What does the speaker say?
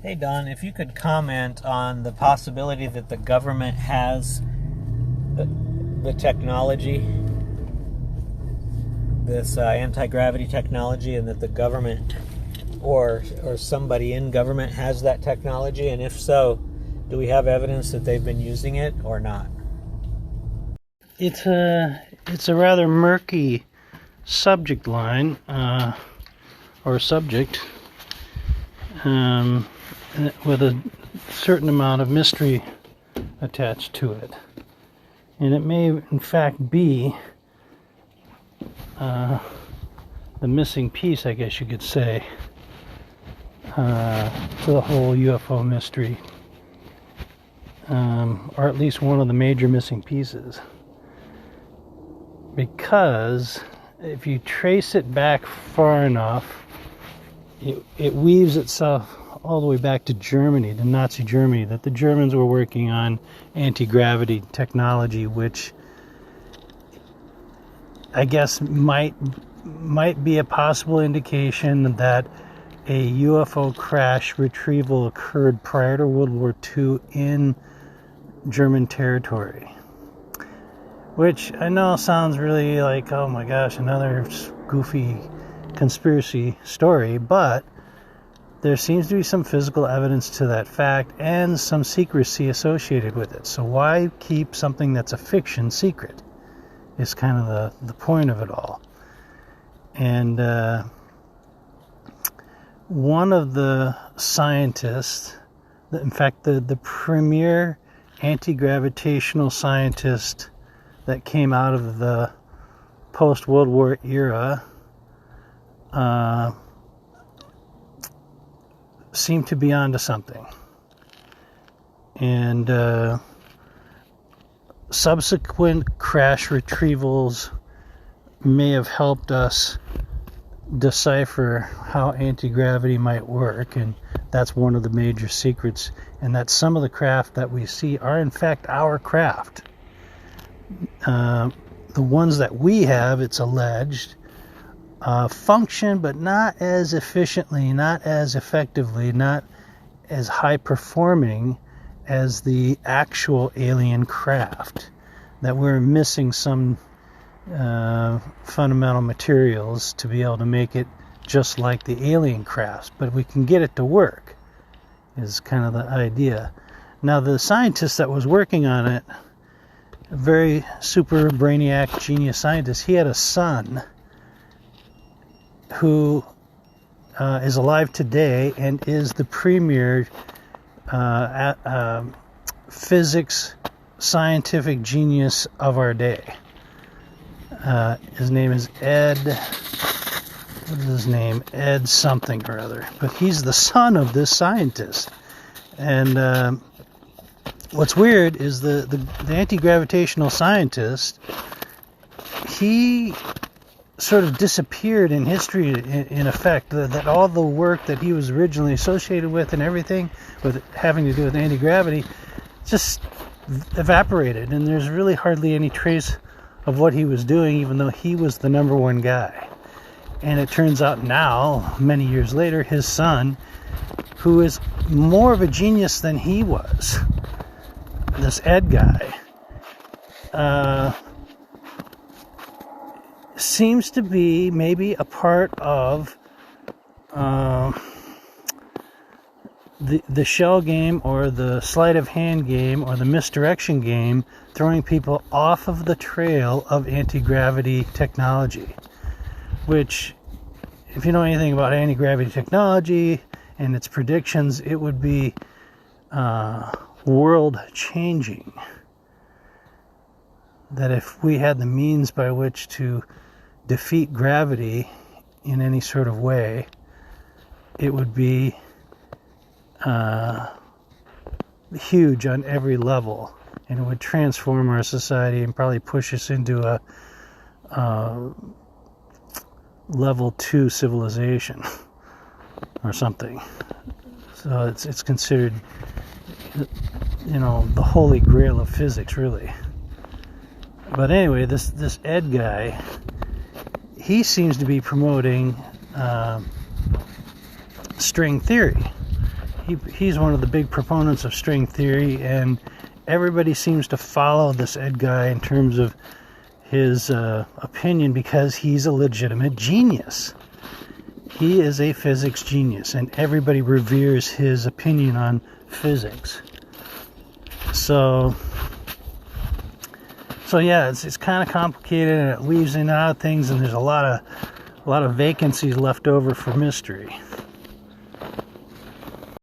Hey Don, if you could comment on the possibility that the government has the technology, this anti-gravity technology, and that the government or somebody in government has that technology, and if so, do we have evidence that they've been using it or not? It's a rather murky subject line or subject with a certain amount of mystery attached to it, and it may in fact be the missing piece, I guess you could say, to the whole UFO mystery, or at least one of the major missing pieces. Because if you trace it back far enough, it weaves itself all the way back to Germany, to Nazi Germany, that the Germans were working on anti-gravity technology, which I guess might be a possible indication that a UFO crash retrieval occurred prior to World War II in German territory. Which I know sounds really like, oh my gosh, another goofy conspiracy story, but there seems to be some physical evidence to that fact and some secrecy associated with it. So why keep something that's a fiction secret is kind of the point of it all. And one of the scientists, in fact the premier anti-gravitational scientist that came out of the post-World War era, seemed to be onto something. And subsequent crash retrievals may have helped us decipher how anti-gravity might work, and that's one of the major secrets, and that some of the craft that we see are in fact our craft. The ones that we have, it's alleged, function, but not as efficiently, not as effectively, not as high performing as the actual alien craft. That we're missing some fundamental materials to be able to make it just like the alien crafts, but we can get it to work, is kind of the idea. Now, the scientist that was working on it, a very super brainiac genius scientist, he had a son who is alive today and is the premier physics scientific genius of our day. His name is Ed, what is his name? Ed something or other. But he's the son of this scientist. And what's weird is the anti-gravitational scientist, he sort of disappeared in history in effect. That all the work that he was originally associated with and everything with having to do with anti-gravity just evaporated, and there's really hardly any trace of what he was doing, even though he was the number one guy. And it turns out now, many years later, his son, who is more of a genius than he was, this Ed guy, seems to be maybe a part of the shell game, or the sleight of hand game, or the misdirection game, throwing people off of the trail of anti-gravity technology. Which, if you know anything about anti-gravity technology and its predictions, it would be world-changing. That if we had the means by which to defeat gravity in any sort of way, it would be huge on every level, and it would transform our society and probably push us into a level 2 civilization or something. So it's considered, the holy grail of physics, really. But anyway, this Ed guy, he seems to be promoting string theory. he's one of the big proponents of string theory, and everybody seems to follow this Ed guy in terms of his opinion because he's a legitimate genius. He is a physics genius, and everybody reveres his opinion on physics. So yeah, it's kind of complicated, and it leaves in out things, and there's a lot of vacancies left over for mystery.